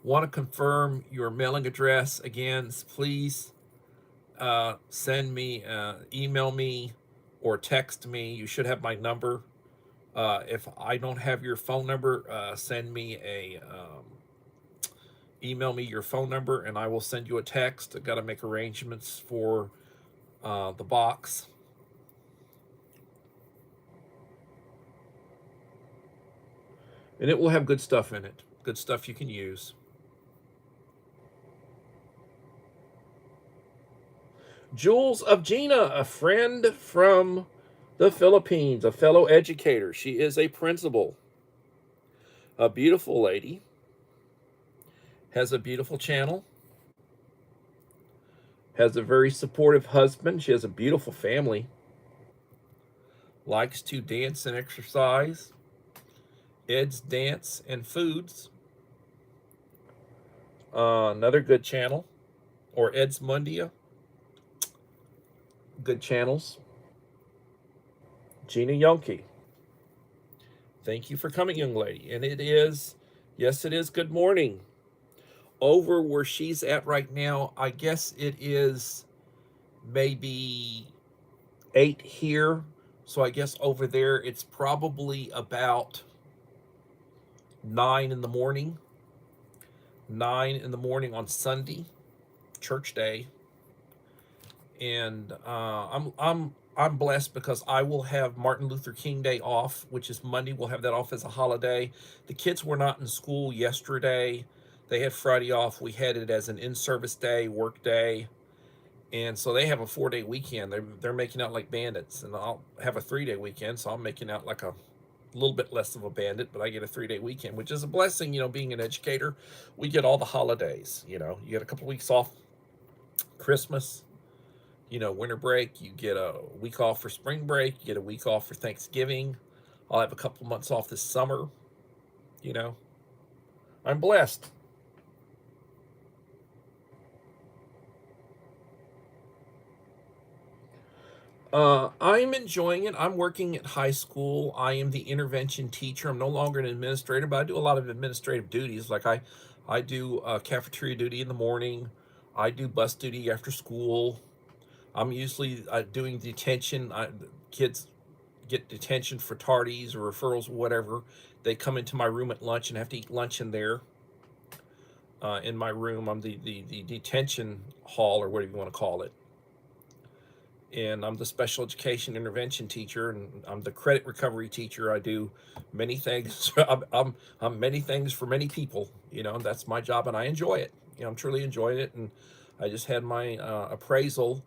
Speaker 1: want to confirm your mailing address again, please send me, email me, or text me. You should have my number. If I don't have your phone number, send me a email me your phone number, and I will send you a text. I've got to make arrangements for the box, and it will have good stuff in it. Good stuff you can use. Jules of Gina, a friend from the Philippines, a fellow educator. She is a principal, a beautiful lady, has a beautiful channel, has a very supportive husband. She has a beautiful family, likes to dance and exercise, Ed's Dance and Foods, another good channel, or Ed's Mundia, good channels. Gina Yonke. Thank you for coming, young lady. And it is, yes, it is good morning. Over where she's at right now, I guess it is maybe 8 here. So I guess over there it's probably about 9 in the morning. 9 in the morning on Sunday, church day. And I'm blessed because I will have Martin Luther King Day off, which is Monday. We'll have that off as a holiday. The kids were not in school yesterday. They had Friday off. We had it as an in-service day, work day. And so they have a 4-day weekend. They're making out like bandits. And I'll have a 3-day weekend, so I'm making out like a little bit less of a bandit, but I get a 3-day weekend, which is a blessing, you know, being an educator. We get all the holidays, you know. You get a couple of weeks off Christmas, you know, winter break. You get a week off for spring break. You get a week off for Thanksgiving. I'll have a couple months off this summer, you know. I'm blessed. I'm enjoying it. I'm working at high school. I am the intervention teacher. I'm no longer an administrator, but I do a lot of administrative duties. Like I do cafeteria duty in the morning. I do bus duty after school. I'm usually doing detention. Kids get detention for tardies or referrals or whatever. They come into my room at lunch and have to eat lunch in there. In my room, I'm the detention hall, or whatever you want to call it. And I'm the special education intervention teacher, and I'm the credit recovery teacher. I do many things. I'm many things for many people. You know, that's my job, and I enjoy it. You know, I'm truly enjoying it. And I just had my appraisal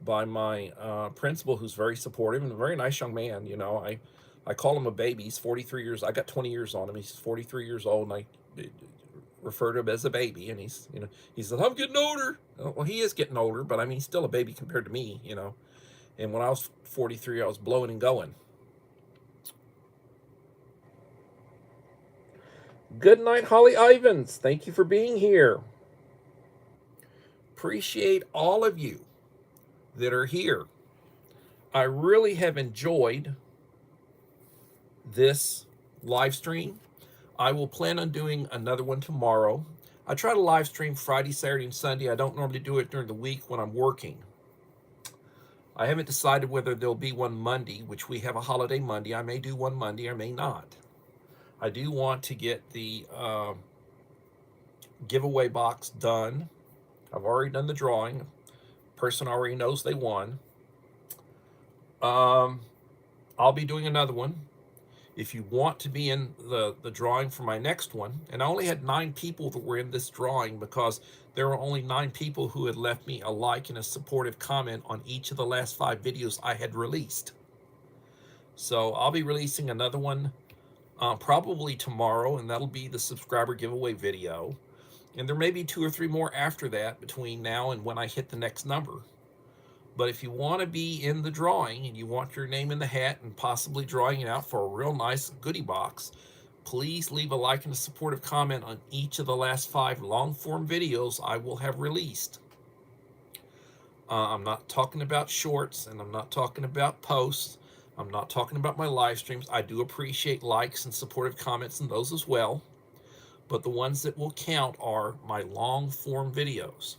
Speaker 1: by my principal, who's very supportive and a very nice young man. You know, I call him a baby. He's 43 years. I got 20 years on him. He's 43 years old, and I refer to him as a baby. And he's, you know, he says, I'm getting older. Well, he is getting older, but I mean, he's still a baby compared to me, you know. And when I was 43, I was blowing and going. Good night, Holly Ivans. Thank you for being here. Appreciate all of you that are here. I really have enjoyed this live stream. I will plan on doing another one tomorrow. I try to live stream Friday, Saturday, and Sunday. I don't normally do it during the week when I'm working. I haven't decided whether there'll be one Monday, which we have a holiday Monday. I may do one Monday, I may not. I do want to get the giveaway box done. I've already done the drawing. Person already knows they won. I'll be doing another one. If you want to be in the drawing for my next one, and I only had 9 people that were in this drawing because there were only 9 people who had left me a like and a supportive comment on each of the last 5 videos I had released. So I'll be releasing another one probably tomorrow, and that'll be the subscriber giveaway video. And there may be 2 or 3 more after that between now and when I hit the next number. But if you want to be in the drawing and you want your name in the hat and possibly drawing it out for a real nice goodie box, please leave a like and a supportive comment on each of the last 5 long-form videos I will have released. I'm not talking about shorts, and I'm not talking about posts. I'm not talking about my live streams. I do appreciate likes and supportive comments in those as well. But the ones that will count are my long-form videos.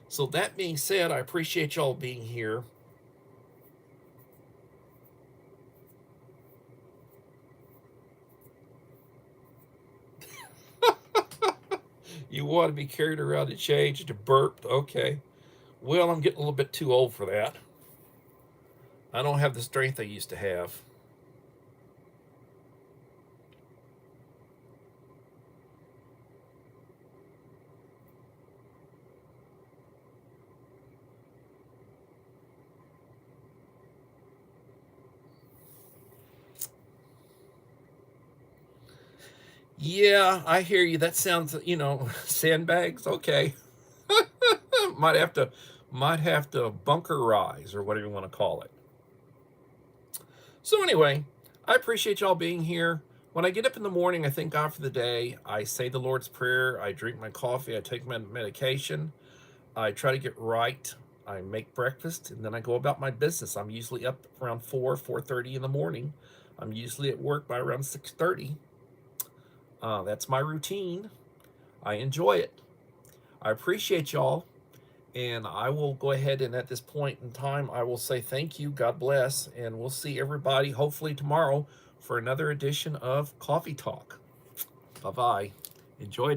Speaker 1: So that being said, I appreciate y'all being here. You want to be carried around to change to burp? Okay. Well, I'm getting a little bit too old for that. I don't have the strength I used to have. Yeah, I hear you. That sounds, sandbags. Okay. might have to bunkerize or whatever you want to call it. So anyway, I appreciate y'all being here. When I get up in the morning, I thank God for the day. I say the Lord's Prayer. I drink my coffee. I take my medication. I try to get right. I make breakfast, and then I go about my business. I'm usually up around 4:30 in the morning. I'm usually at work by around 6:30. That's my routine. I enjoy it. I appreciate y'all. And I will go ahead and at this point in time, I will say thank you, God bless, and we'll see everybody hopefully tomorrow for another edition of Coffee Talk. Bye-bye. Enjoy.